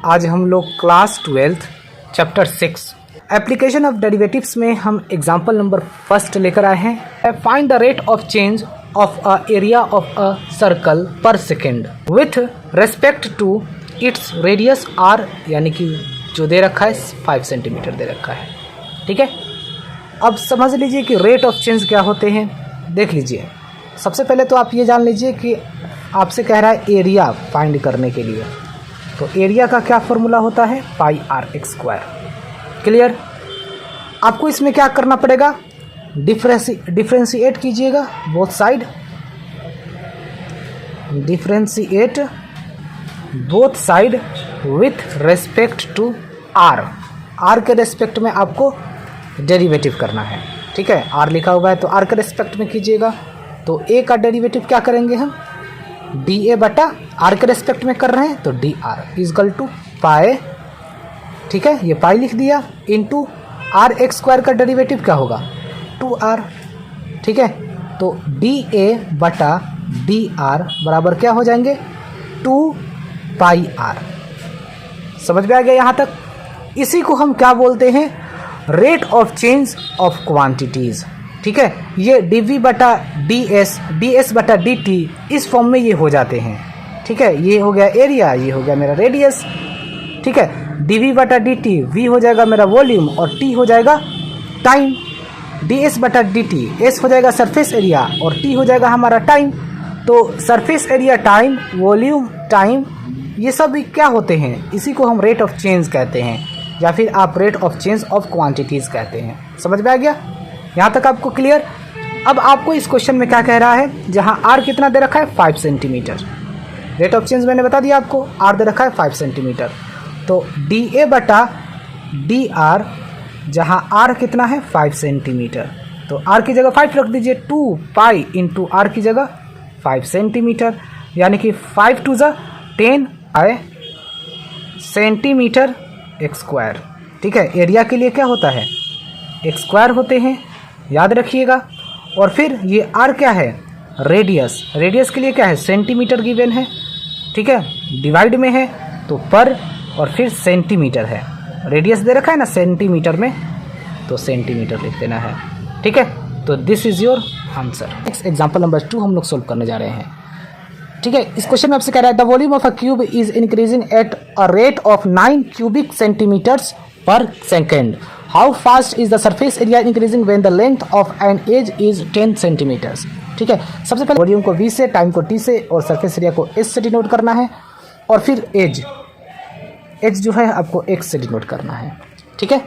आज हम लोग class 12 chapter 6 application of derivatives में हम एग्जाम्पल नंबर फर्स्ट लेकर आए हैं। Find the rate of change of a area of a circle per second with respect to its radius R, यानी कि जो दे रखा है 5 सेंटीमीटर दे रखा है। ठीक है, अब समझ लीजिए कि रेट ऑफ चेंज क्या होते हैं। देख लीजिए, सबसे पहले तो आप ये जान लीजिए कि आपसे कह रहा है एरिया फाइंड करने के लिए, तो एरिया का क्या फॉर्मूला होता है, pi r x square. Clear. आपको इसमें क्या करना पड़ेगा, डिफ्रेंशिएट कीजिएगा both side, differentiate both side with respect to r. R के रेस्पेक्ट में आपको डेरिवेटिव करना है। ठीक है, आर लिखा हुआ है तो आर के रेस्पेक्ट में कीजिएगा। तो ए का डेरिवेटिव क्या करेंगे हम, डी ए बटा आर के रेस्पेक्ट में कर रहे हैं तो डी आर इजकल टू पाए। ठीक है, ये पाई लिख दिया, इनटू आर एक्स स्क्वायर का डेरिवेटिव क्या होगा 2r। ठीक है, तो डी ए बटा डी आर बराबर क्या हो जाएंगे 2 पाई आर। समझ में आ गया यहाँ तक। इसी को हम क्या बोलते हैं, rate of change of quantities. ठीक है, ये dv बटा ds बटा dt इस फॉर्म में ये हो जाते हैं। ठीक है, ये हो गया एरिया, ये हो गया मेरा रेडियस। ठीक है, dv बटा dt v हो जाएगा मेरा वॉल्यूम और t हो जाएगा टाइम। ds बटा dt s हो जाएगा सरफेस एरिया और t हो जाएगा हमारा टाइम। तो surface area time, volume time, ये सब क्या होते हैं, इसी को हम रेट ऑफ चेंज कहते हैं, या फिर आप rate of change of quantities कहते हैं। समझ में आ गया यहाँ तक आपको क्लियर। अब आपको इस क्वेश्चन में क्या कह रहा है, जहाँ आर कितना दे रखा है 5 सेंटीमीटर। रेट ऑफ चेंज मैंने बता दिया आपको, आर दे रखा है 5 सेंटीमीटर। तो डी ए बटा डी आर, जहाँ आर कितना है 5 सेंटीमीटर, तो आर की जगह 5 रख दीजिए, 2 पाई इंटू आर की जगह 5 सेंटीमीटर, यानी कि 5 टू ज़ा 10 आए सेंटीमीटर एक्स स्क्वायर। ठीक है, एरिया के लिए क्या होता है एक्स स्क्वायर होते हैं, याद रखिएगा। और फिर ये आर क्या है, रेडियस। रेडियस के लिए क्या है, सेंटीमीटर गिवन है। ठीक है, डिवाइड में है तो पर, और फिर सेंटीमीटर है। रेडियस दे रखा है ना सेंटीमीटर में, तो सेंटीमीटर लिख देना है। ठीक है, तो this is your answer. Next example number 2 हम लोग सोल्व करने जा रहे हैं। ठीक है, इस क्वेश्चन में आपसे कह रहा है the volume of a cube is increasing at a rate of 9 cubic centimetres per second. How fast is the surface area increasing when the length of an edge is 10 centimetres. ठीक है, सबसे पहले volume को v से, time को t से और surface area को s से डिनोट करना है, और फिर एज जो है आपको x से डिनोट करना है। ठीक है,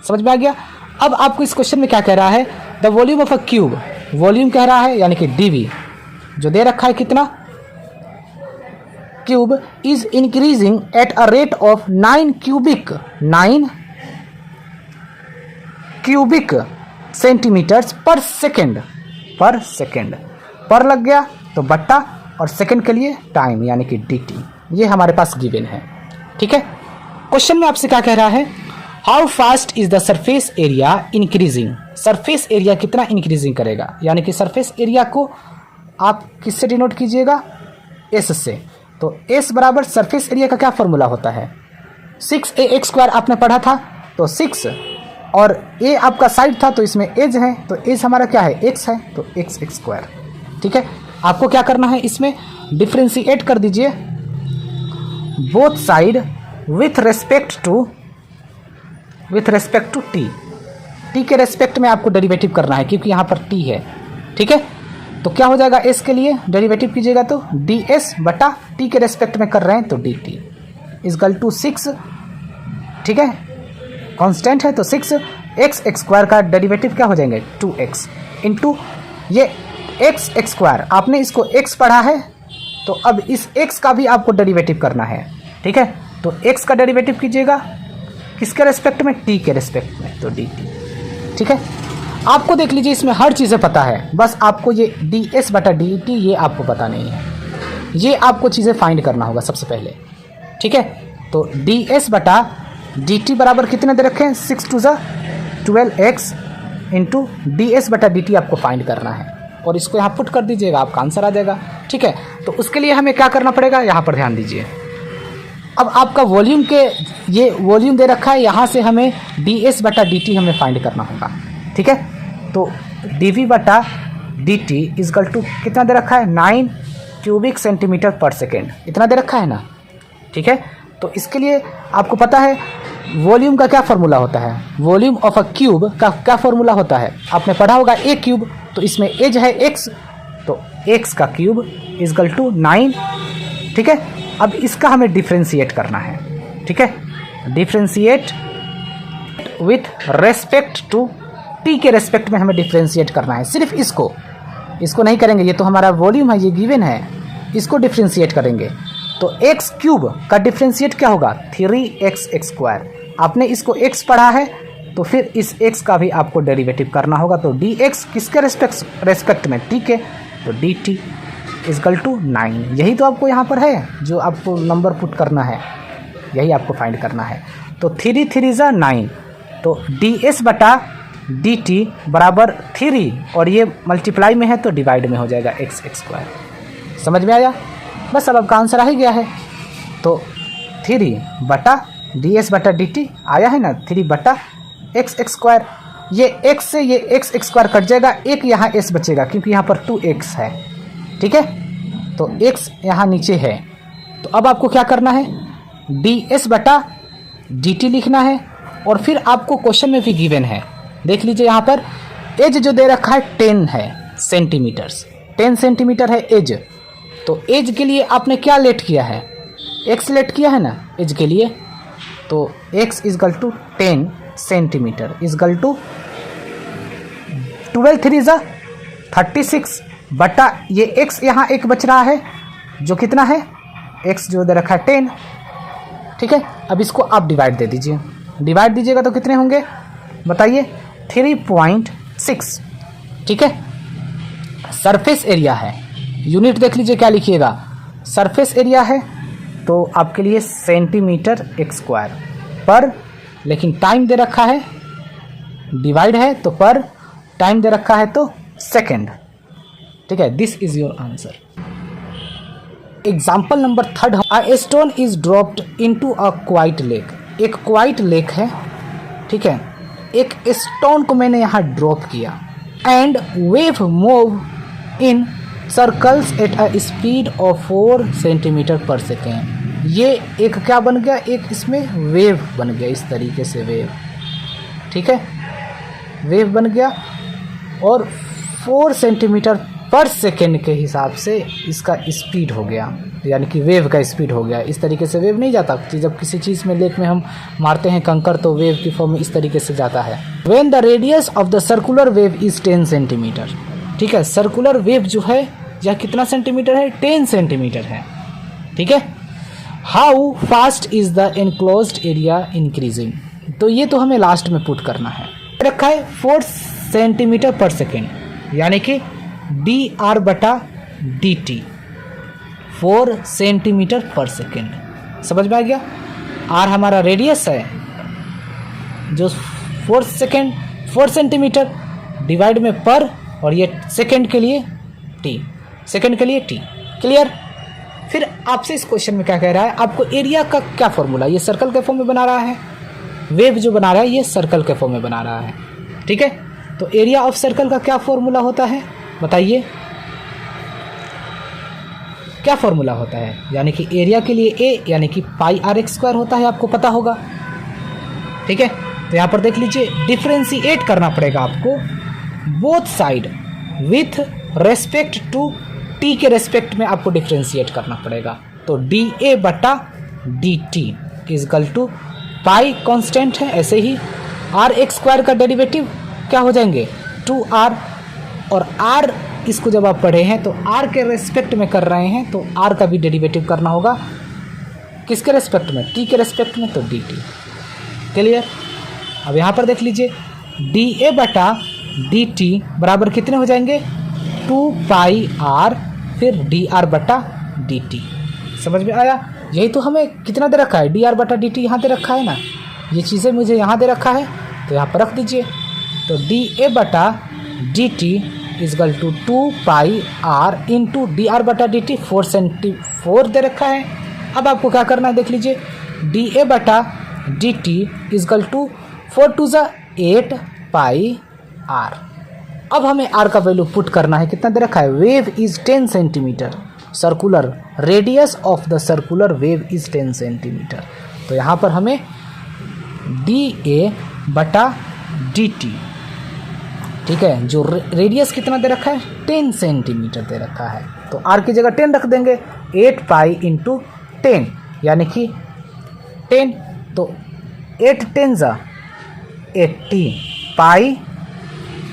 समझ में आ गया। अब आपको इस क्वेश्चन में क्या कह रहा है, the volume of a cube, volume कह रहा है यानी कि dv जो दे रखा है कितना, cube is increasing at a rate of 9 cubic centimetres per second. पर लग गया तो बट्टा, और सेकेंड के लिए टाइम यानी कि dt, ये हमारे पास गिवन है। ठीक है, क्वेश्चन में आपसे क्या कह रहा है, how fast is the surface area increasing. Surface area कितना इंक्रीजिंग करेगा, यानी कि सरफेस एरिया को आप किससे डिनोट कीजिएगा, s से। तो s बराबर सरफेस एरिया का क्या फॉर्मूला होता है, 6ax स्क्वायर आपने पढ़ा था, तो 6 और a आपका साइड था तो इसमें एज है, तो एज हमारा क्या है x है, तो x स्क्वायर। ठीक है, आपको क्या करना है, इसमें डिफ्रेंशिएट कर दीजिए both side with respect to t के रेस्पेक्ट में आपको डेरिवेटिव करना है, क्योंकि यहाँ पर t है। ठीक है, तो क्या हो जाएगा, s के लिए डेरिवेटिव कीजिएगा तो ds बटा t के रेस्पेक्ट में कर रहे हैं तो dt इजकल टू 6। ठीक है, कांस्टेंट है तो 6x स्क्वायर का डेरिवेटिव क्या हो जाएंगे 2x इंटू ये x स्क्वायर, आपने इसको x पढ़ा है तो अब इस x का भी आपको डेरिवेटिव करना है। ठीक है, तो x का डेरिवेटिव कीजिएगा किसके रेस्पेक्ट में, t के रेस्पेक्ट में, तो dt। ठीक है, आपको देख लीजिए इसमें हर चीज़ें पता है, बस आपको ये ds बटा dt ये आपको पता नहीं है, ये आपको चीज़ें फाइंड करना होगा सबसे पहले। ठीक है, तो ds बटा dt बराबर कितने दे रखे हैं, 6 टू ज़ा 12x इंटू ds बटा dt आपको फाइंड करना है, और इसको यहाँ पुट कर दीजिएगा, आपका आंसर आ जाएगा। ठीक है, तो उसके लिए हमें क्या करना पड़ेगा, यहाँ पर ध्यान दीजिए। अब आपका वॉल्यूम के ये वॉल्यूम दे रखा है, यहाँ से हमें ds बटा dt हमें फाइंड करना होगा। ठीक है, तो dv बटा dt इजकल टू कितना दे रखा है 9 क्यूबिक सेंटीमीटर पर सेकेंड, इतना दे रखा है ना। ठीक है, तो इसके लिए आपको पता है वॉल्यूम का क्या फार्मूला होता है, वॉल्यूम ऑफ अ क्यूब का क्या फार्मूला होता है, आपने पढ़ा होगा ए क्यूब, तो इसमें एज है x, तो x का क्यूब इजकल टू 9। ठीक है, अब इसका हमें डिफ्रेंशिएट करना है। ठीक है, differentiate with respect to t के रेस्पेक्ट में हमें डिफ्रेंशिएट करना है, सिर्फ इसको नहीं करेंगे, ये तो हमारा वॉल्यूम है, ये गिवन है, इसको डिफ्रेंशिएट करेंगे। तो x क्यूब का डिफ्रेंशिएट क्या होगा 3x स्क्वायर, आपने इसको x पढ़ा है तो फिर इस x का भी आपको डेरिवेटिव करना होगा। तो dx किसके रेस्पेक्ट में t के, तो dt इजकल टू 9, यही तो आपको यहाँ पर है जो आपको नंबर पुट करना है, यही आपको फाइंड करना है। तो 3 3 ज़ा 9, तो ds बटा dt बराबर 3 और ये मल्टीप्लाई में है तो डिवाइड में हो जाएगा x स्क्वायर। समझ में आया, बस अब आपका आंसर आ ही गया है। तो 3 बटा ds बटा dt आया है ना, 3 बटा x स्क्वायर, ये x से ये x स्क्वायर कट जाएगा, एक यहाँ s बचेगा क्योंकि यहाँ पर 2x है। ठीक है, तो x यहाँ नीचे है, तो अब आपको क्या करना है ds बटा dt लिखना है, और फिर आपको क्वेश्चन में भी गिवन है, देख लीजिए यहाँ पर एज जो दे रखा है 10 है सेंटीमीटर्स, 10 सेंटीमीटर है एज। तो एज के लिए आपने क्या लेट किया है, x लेट किया है ना एज के लिए, तो x is equal to 10 centimetre is equal to 12 3 ज़ा 36 बटा ये x यहाँ एक बच रहा है जो कितना है, x जो दे रखा है 10। ठीक है, अब इसको आप डिवाइड दे दीजिए, डिवाइड दीजिएगा तो कितने होंगे बताइए 3.6। ठीक है, सरफेस एरिया है, यूनिट देख लीजिए क्या लिखिएगा, सरफेस एरिया है तो आपके लिए सेंटीमीटर स्क्वायर पर, लेकिन टाइम दे रखा है डिवाइड है तो पर, टाइम दे रखा है तो सेकेंड। ठीक है, this is your answer. Example number 3, a stone is dropped into a quite lake, एक क्वाइट लेक है। ठीक है, एक स्टोन को मैंने यहाँ ड्रॉप किया, and wave move in circles at a speed of 4 centimetre पर सेकेंड। ये एक क्या बन गया, एक इसमें वेव बन गया, इस तरीके से वेव। ठीक है, वेव बन गया और 4 सेंटीमीटर पर सेकेंड के हिसाब से इसका स्पीड हो गया, यानी कि वेव का स्पीड हो गया। इस तरीके से वेव नहीं जाता, जब किसी चीज़ में लेक में हम मारते हैं कंकर तो वेव की फॉर्म में इस तरीके से जाता है। When the radius of the circular wave is 10 centimetre. ठीक है, सर्कुलर वेव जो है यह कितना सेंटीमीटर है, 10 सेंटीमीटर है। ठीक है, how fast is the enclosed area increasing, तो ये तो हमें लास्ट में पुट करना है। रखा है 4 सेंटीमीटर पर सेकेंड, यानी कि dr बटा dt 4 सेंटीमीटर पर सेकेंड। समझ में आ गया, r हमारा रेडियस है जो 4 सेंटीमीटर डिवाइड में पर, और ये सेकेंड के लिए t, सेकेंड के लिए t। क्लियर। फिर आपसे इस क्वेश्चन में क्या कह रहा है, आपको एरिया का क्या फॉर्मूला, ये सर्कल के फॉर्म में बना रहा है, वेव जो बना रहा है ये सर्कल के फॉर्म में बना रहा है। ठीक है, तो एरिया ऑफ सर्कल का क्या फॉर्मूला होता है बताइए, क्या फॉर्मूला होता है, यानी कि एरिया के लिए a यानी कि पाई आर एक्स स्क्वायर होता है, आपको पता होगा। ठीक है, तो यहाँ पर देख लीजिए डिफ्रेंशिएट करना पड़ेगा आपको both side with respect to t के रेस्पेक्ट में आपको डिफ्रेंशिएट करना पड़ेगा। तो dA बटा dt is equal to pi constant है, ऐसे ही आर एक्स स्क्वायर का डेरिवेटिव क्या हो जाएंगे 2r, और r इसको जब आप पढ़े हैं तो r के रेस्पेक्ट में कर रहे हैं तो r का भी डेरिवेटिव करना होगा किसके रेस्पेक्ट में, t के रेस्पेक्ट में, तो dt। क्लियर। अब यहाँ पर देख लीजिए dA बटा dt बराबर कितने हो जाएंगे 2 पाई r, फिर dr बटा dt। समझ में आया, यही तो हमें कितना दे रखा है, dr बटा dt यहाँ दे रखा है ना, ये चीज़ें मुझे यहाँ दे रखा है तो यहाँ पर रख दीजिए। तो dA बटा dt is equal to 2 pi r into d r बटा डी टी 4 दे रखा है, अब आपको क्या करना है देख लीजिए, डी ए बटा डी टी इजकल टू 4 टू ज़ा 8 पाई आर। अब हमें आर का वैल्यू पुट करना है, कितना दे रखा है, wave is 10 centimetre, circular radius of the circular wave is 10 centimetre. तो यहाँ पर हमें डी ए बटा डी टी, ठीक है, जो रेडियस कितना दे रखा है, 10 सेंटीमीटर दे रखा है, तो आर की जगह 10 रख देंगे, 8 पाई इंटू 10 यानी कि 10, तो 8 10 ज़ा 80 पाई।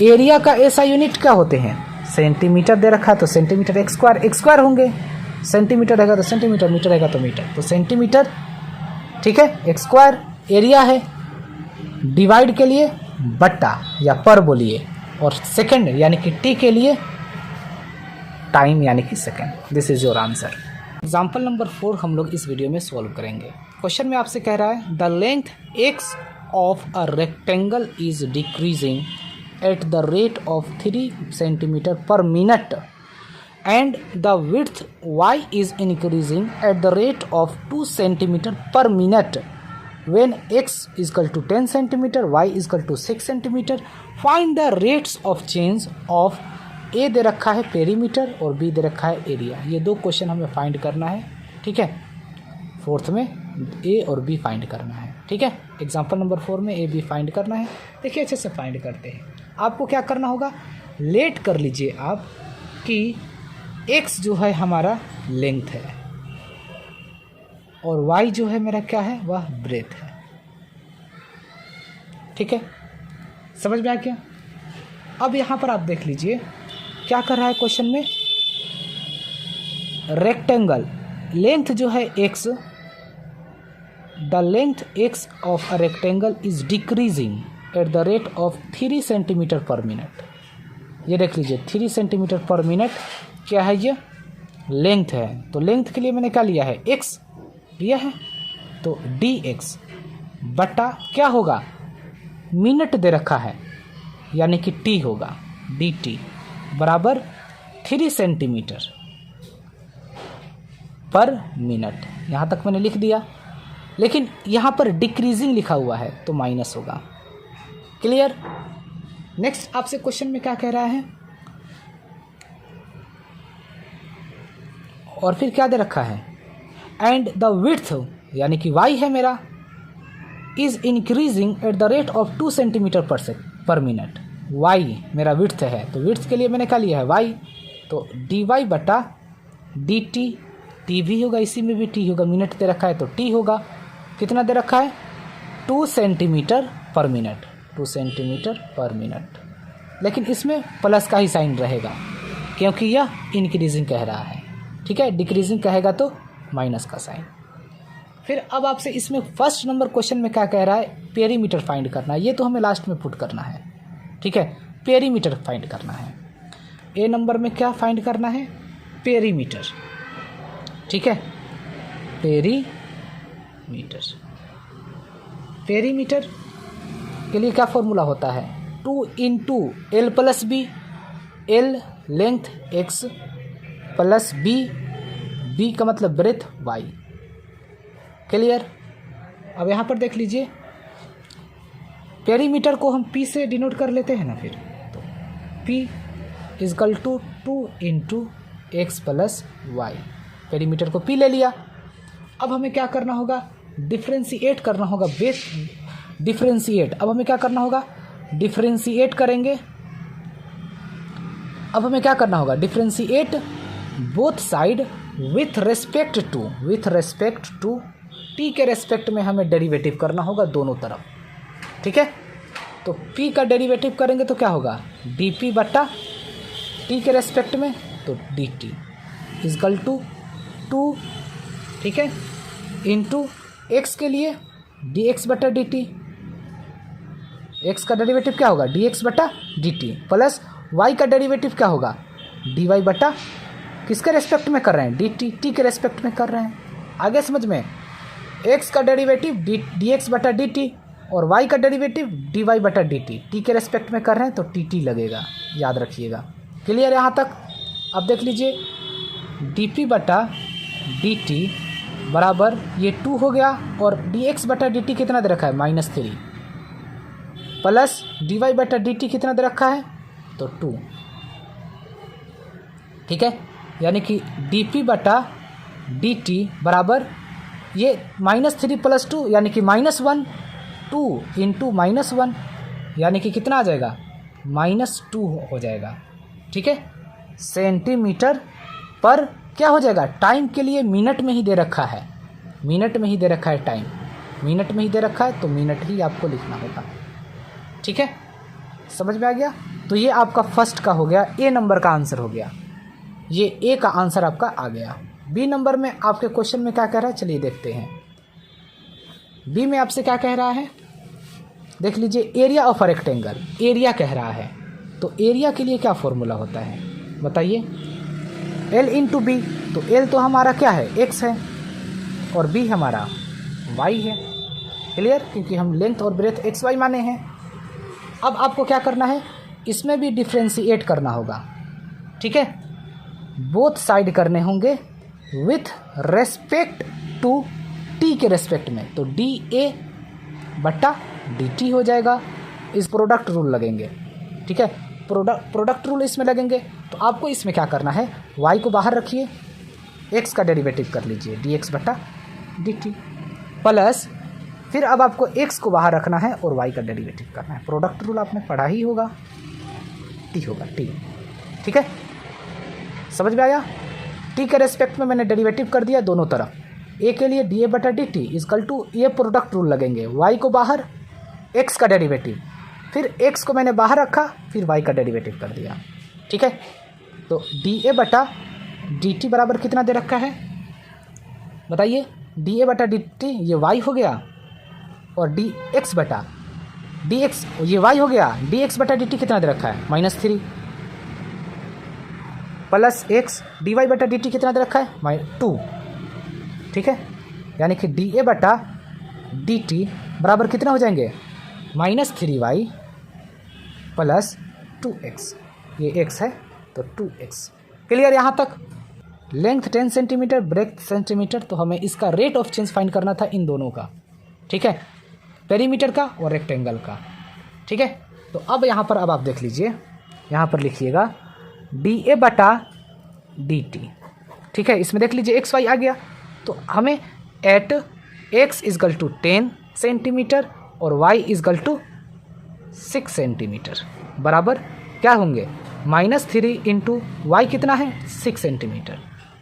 एरिया का ऐसा यूनिट क्या होते हैं, सेंटीमीटर दे रखा है तो सेंटीमीटर एक स्क्वायर होंगे, सेंटीमीटर रहेगा तो सेंटीमीटर, मीटर रहेगा तो मीटर, तो सेंटीमीटर, ठीक है, एक स्क्वायर। एरिया है, डिवाइड के लिए बट्टा या पर बोलिए, और सेकंड यानी कि टी के लिए टाइम यानी कि second. This is your answer. Example number 4 हम लोग इस वीडियो में सॉल्व करेंगे। क्वेश्चन में आपसे कह रहा है the length x of a rectangle is decreasing at the rate of 3 centimeter per minute and the width y is increasing at the rate of 2 centimeter per minute when x is equal to 10 centimeter, y is equal to 6 centimeter. Find the rates of change of a दे रखा है perimeter और b दे रखा है area. ये दो question हमें find करना है, ठीक है, फोर्थ में a और b फाइंड करना है, ठीक है। एग्जाम्पल नंबर 4 में a b फाइंड करना है। देखिए अच्छे से फाइंड करते हैं। आपको क्या करना होगा, लेट कर लीजिए आप कि x जो है हमारा लेंथ है और y जो है मेरा क्या है, वह ब्रेथ है, ठीक है, समझ में आ गया। अब यहाँ पर आप देख लीजिए क्या कर रहा है क्वेश्चन में, रेक्टेंगल लेंथ जो है x, the length x of a rectangle is decreasing at the rate of 3 centimetre पर मिनट। ये देख लीजिए 3 सेंटीमीटर पर मिनट क्या है, ये लेंथ है, तो लेंथ के लिए मैंने क्या लिया है, x लिया है, तो dx बटा क्या होगा, मिनट दे रखा है यानी कि t होगा, dt बराबर 3 सेंटीमीटर पर मिनट। यहाँ तक मैंने लिख दिया, लेकिन यहाँ पर डिक्रीजिंग लिखा हुआ है तो माइनस होगा। क्लियर। नेक्स्ट आपसे क्वेश्चन में क्या कह रहा है, और फिर क्या दे रखा है, एंड द विड्थ यानी कि y है मेरा, is increasing at the rate of 2 centimetre पर मिनट। y मेरा विड्थ है, तो विड्थ के लिए मैंने क्या लिया है, y, तो dy बटा dt, t भी होगा, इसी में भी t होगा, मिनट दे रखा है तो t होगा, कितना दे रखा है, 2 सेंटीमीटर पर मिनट, 2 सेंटीमीटर पर मिनट, लेकिन इसमें प्लस का ही साइन रहेगा क्योंकि यह इंक्रीजिंग कह रहा है, ठीक है, डिक्रीजिंग कहेगा तो माइनस का साइन। फिर अब आपसे इसमें फर्स्ट नंबर क्वेश्चन में क्या कह रहा है, पेरीमीटर फाइंड करना है, ये तो हमें लास्ट में पुट करना है, ठीक है, पेरीमीटर फाइंड करना है। ए नंबर में क्या फाइंड करना है, पेरीमीटर, ठीक है, पेरीमीटर के लिए क्या फॉर्मूला होता है, 2 into l plus b, l length x plus b का मतलब ब्रेथ y। क्लियर। अब यहाँ पर देख लीजिए पेरीमीटर को हम p से डिनोट कर लेते हैं ना, फिर तो p is equal to 2 into x plus y, perimeter को p ले लिया। अब हमें क्या करना होगा, डिफ्रेंशिएट करना होगा, बेस डिफ्रेंशिएट। अब हमें क्या करना होगा, डिफ्रेंशिएट करेंगे। अब हमें क्या करना होगा, differentiate both side with respect to t के रेस्पेक्ट में हमें डेरिवेटिव करना होगा दोनों तरफ, ठीक है। तो पी का डेरिवेटिव करेंगे तो क्या होगा, डी पी बट्टा टी के रेस्पेक्ट में तो डी टी इजकल टू 2, ठीक है, इंटू एक्स के लिए डी एक्स बटा डी टी, एक्स का डेरिवेटिव क्या होगा, डी एक्स बटा डी टी, प्लस वाई का डेरिवेटिव क्या होगा, डी वाई बटा किसके रेस्पेक्ट में कर रहे हैं, डी टी, टी के रेस्पेक्ट में कर रहे हैं। आगे समझ में, एक्स का डेरिवेटिव डी एक्स बटा डी टी और वाई का डेरिवेटिव डी वाई बटा डी टी, टी के रेस्पेक्ट में कर रहे हैं तो टी टी लगेगा, याद रखिएगा। क्लियर यहाँ तक। अब देख लीजिए डी पी बटा डी टी बराबर ये 2 हो गया, और dx बटा dt कितना दे रखा है -3, प्लस dy बटा dt कितना दे रखा है तो 2। ठीक है, यानी कि dp बटा dt बराबर ये -3 + 2 यानी कि -1, 2 इंटू -1 यानी कि कितना आ जाएगा -2 हो जाएगा। ठीक है, सेंटीमीटर पर क्या हो जाएगा, टाइम के लिए मिनट में ही दे रखा है, मिनट में ही दे रखा है, टाइम मिनट में ही दे रखा है, तो मिनट ही आपको लिखना होगा। ठीक है, समझ में आ गया। तो ये आपका फर्स्ट का हो गया, ए नंबर का आंसर हो गया, ये ए का आंसर आपका आ गया। बी नंबर में आपके क्वेश्चन में क्या कह रहा है, चलिए देखते हैं। बी में आपसे क्या कह रहा है, देख लीजिए, area of a rectangle, area कह रहा है, तो एरिया के लिए क्या फॉर्मूला होता है बताइए, L इंटू बी, तो L तो हमारा क्या है x है, और B हमारा y है। क्लियर, क्योंकि हम लेंथ और ब्रेथ एक्स वाई माने हैं। अब आपको क्या करना है, इसमें भी डिफ्रेंशिएट करना होगा। ठीक है, बोथ साइड करने होंगे विथ रेस्पेक्ट टू t के रेस्पेक्ट में, तो dA बटा dt हो जाएगा। इस प्रोडक्ट रूल लगेंगे। ठीक है, प्रोडक्ट रूल इसमें लगेंगे, तो आपको इसमें क्या करना है, y को बाहर रखिए, x का डेरिवेटिव कर लीजिए dx बटा dt, प्लस फिर अब आपको x को बाहर रखना है और y का डेरिवेटिव करना है। प्रोडक्ट रूल आपने पढ़ा ही होगा, t होगा t। ठीक है, समझ में आया। t के रेस्पेक्ट में मैंने डेरिवेटिव कर दिया दोनों तरफ, a के लिए dA बटा dt इजकल टू, ये प्रोडक्ट रूल लगेंगे, y को बाहर, x का डेरिवेटिव, फिर x को मैंने बाहर रखा, फिर y का डेरिवेटिव कर दिया। ठीक है, तो dA बटा dt बराबर कितना दे रखा है बताइए, dA बटा dt ये y हो गया, और dx बटा dx ये y हो गया, dx बटा dt कितना दे रखा है -3, प्लस x dy बटा dt कितना दे रखा है 2। ठीक है, यानी कि dA बटा dt बराबर कितना हो जाएंगे -3y प्लस 2x, ये x है तो 2x। क्लियर यहाँ तक। लेंथ 10 सेंटीमीटर, ब्रेथ सेंटीमीटर, तो हमें इसका रेट ऑफ चेंज फाइंड करना था इन दोनों का। ठीक है, पेरीमीटर का और रेक्टेंगल का। ठीक है, तो अब यहाँ पर अब आप देख लीजिए, यहाँ पर लिखिएगा dA बटा dt। ठीक है, इसमें देख लीजिए x y आ गया, तो हमें at x is equal to 10 centimetre और y इजकल टू 6 सेंटीमीटर बराबर क्या होंगे -3 इंटू वाई कितना है 6 सेंटीमीटर,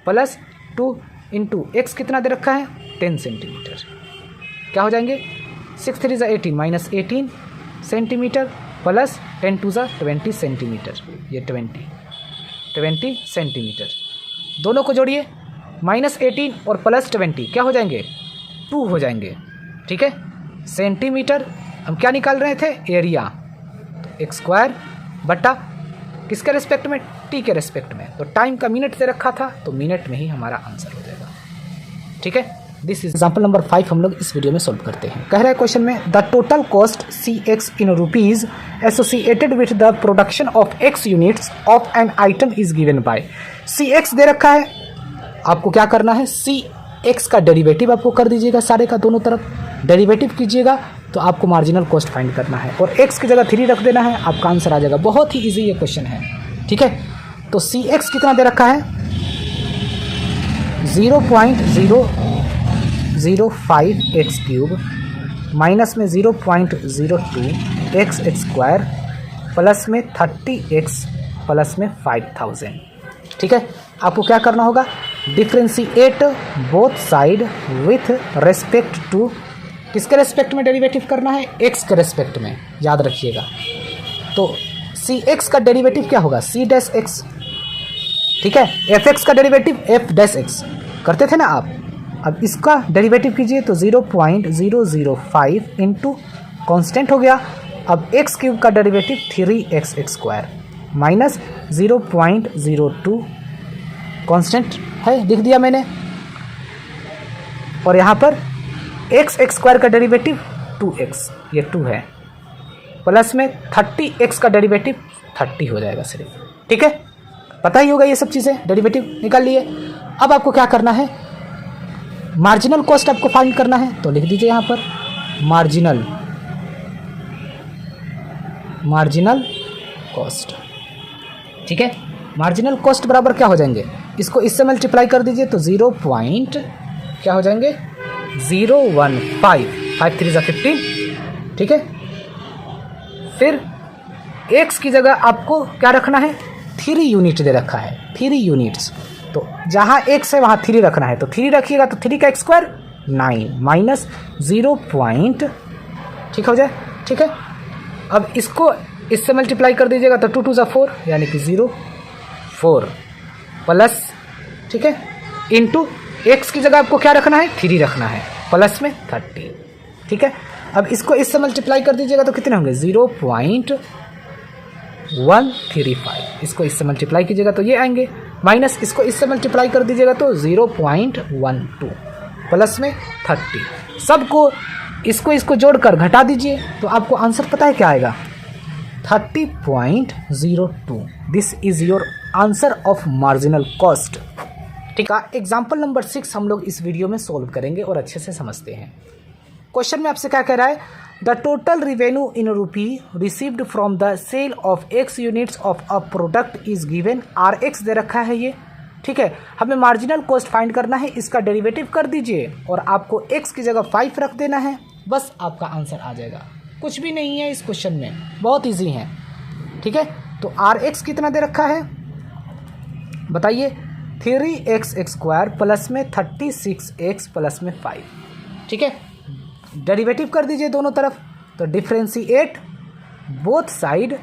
प्लस 2 इंटू एक्स कितना दे रखा है 10 सेंटीमीटर, क्या हो जाएंगे 6 3 18 -18 सेंटीमीटर प्लस 10 2 20 सेंटीमीटर, ये 20 सेंटीमीटर। दोनों को जोड़िए, -18 और +20 क्या हो जाएंगे 2 हो जाएंगे। ठीक है, सेंटीमीटर हम क्या निकाल रहे थे एरिया, तो x² बटा किसके रेस्पेक्ट में t के रेस्पेक्ट में, तो टाइम का मिनट से रखा था तो मिनट में ही हमारा आंसर हो जाएगा। ठीक है, दिस इज एग्जाम्पल नंबर 5 हम लोग इस वीडियो में सोल्व करते हैं। कह रहा है क्वेश्चन में the total cost CX in rupees associated with the production of x units of an item is given by. CX दे रखा है, आपको क्या करना है CX का डेरिवेटिव आपको कर दीजिएगा, सारे का दोनों तरफ डेरिवेटिव कीजिएगा तो आपको मार्जिनल कॉस्ट फाइंड करना है और x की जगह 3 रख देना है, आपका आंसर आ जाएगा। बहुत ही इजी ये क्वेश्चन है। ठीक है, तो CX कितना दे रखा है 0.005x³ माइनस में 0.02x² प्लस में 30x प्लस में 5000। ठीक है, आपको क्या करना होगा differentiate both side with respect to, किसके रेस्पेक्ट में डेरिवेटिव करना है x के रेस्पेक्ट में, याद रखिएगा। तो CX का डेरिवेटिव क्या होगा C'(x). ठीक है, fx का डेरिवेटिव f'(x) करते थे ना आप, अब इसका डेरिवेटिव कीजिए तो 0.005 इंटू कॉन्स्टेंट हो गया, अब x³ का डेरिवेटिव 3x² माइनस 0.02 कॉन्स्टेंट है, लिख दिया मैंने, और यहाँ पर x² का डेरिवेटिव 2x, ये 2 है, प्लस में 30x का डेरिवेटिव 30 हो जाएगा सिर्फ। ठीक है, पता ही होगा ये सब चीज़ें, डेरिवेटिव निकाल लिए। अब आपको क्या करना है मार्जिनल कॉस्ट आपको फाइंड करना है तो लिख दीजिए यहाँ पर मार्जिनल कॉस्ट। ठीक है, मार्जिनल कॉस्ट बराबर क्या हो जाएंगे, इसको इससे मल्टीप्लाई कर दीजिए तो 0 पॉइंट क्या हो जाएंगे 015, 5 3 = 15। ठीक है, फिर x की जगह आपको क्या रखना है 3 यूनिट दे रखा है, 3 यूनिट्स, तो जहाँ x है वहाँ 3 रखना है तो 3 रखिएगा तो 3 का स्क्वायर 9 माइनस 0 पॉइंट, ठीक हो जाए। ठीक है, अब इसको इससे मल्टीप्लाई कर दीजिएगा तो 2 2 = 4 यानी कि 0 4 प्लस, ठीक है, इंटू x की जगह आपको क्या रखना है 3 रखना है, प्लस में 30। ठीक है, अब इसको इससे मल्टीप्लाई कर दीजिएगा तो कितने होंगे 0.135, इसको इससे मल्टीप्लाई कीजिएगा तो ये आएंगे, माइनस इसको इससे मल्टीप्लाई कर दीजिएगा तो 0.12 प्लस में 30। सबको इसको जोड़कर घटा दीजिए तो आपको आंसर पता है क्या आएगा 30.02। This is your answer of marginal cost. ठीक है, एग्जाम्पल नंबर 6 हम लोग इस वीडियो में सोल्व करेंगे और अच्छे से समझते हैं। क्वेश्चन में आपसे क्या कह रहा है, the total revenue in rupee received from the sale of x units of a product is given, Rx दे रखा है ये। ठीक है, हमें मार्जिनल कॉस्ट फाइंड करना है, इसका डेरिवेटिव कर दीजिए और आपको x की जगह 5 रख देना है, बस आपका आंसर आ जाएगा। कुछ भी नहीं है इस क्वेश्चन में, बहुत ईजी है। ठीक है, तो Rx कितना दे रखा है बताइए 3x² प्लस में 36x प्लस में 5। ठीक है, डेरिवेटिव कर दीजिए दोनों तरफ तो differentiate both side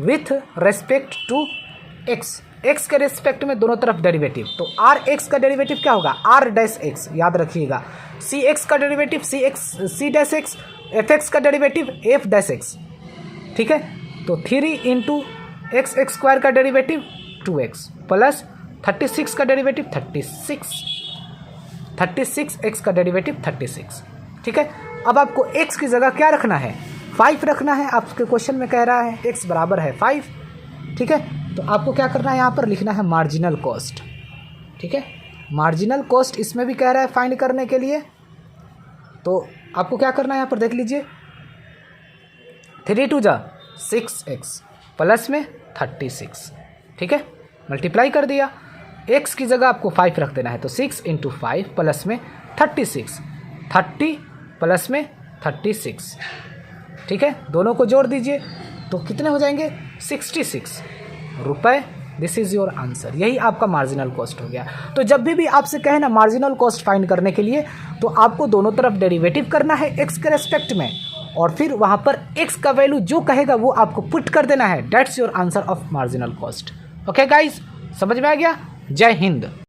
with respect to x, x के रेस्पेक्ट में दोनों तरफ डेरिवेटिव, तो Rx का डेरिवेटिव क्या होगा R-x, याद रखिएगा। Cx का डेरिवेटिव C-x, Fx का डेरिवेटिव F-x। ठीक है, तो 3 × x² का डेरिवेटिव 2x प्लस 36 का डेरिवेटिव 36x का डेरिवेटिव 36। ठीक है, अब आपको x की जगह क्या रखना है 5 रखना है, आपके क्वेश्चन में कह रहा है x बराबर है 5। ठीक है, तो आपको क्या करना है यहाँ पर लिखना है मार्जिनल कॉस्ट। ठीक है, मार्जिनल कॉस्ट इसमें भी कह रहा है फाइंड करने के लिए, तो आपको क्या करना है यहाँ पर देख लीजिए 3 2 = 6x प्लस में 36। ठीक है, मल्टीप्लाई कर दिया, x की जगह आपको 5 रख देना है तो 6 × 5 प्लस में 36, 30 प्लस में 36। ठीक है, दोनों को जोड़ दीजिए तो कितने हो जाएंगे 66 रुपये। दिस इज़ योर आंसर, यही आपका मार्जिनल कॉस्ट हो गया। तो जब भी आपसे कहे ना मार्जिनल कॉस्ट फाइंड करने के लिए तो आपको दोनों तरफ डेरिवेटिव करना है x के रेस्पेक्ट में और फिर वहाँ पर x का वैल्यू जो कहेगा वो आपको पुट कर देना है। That's your answer of marginal cost. Okay guys, समझ में आ गया? जय हिंद।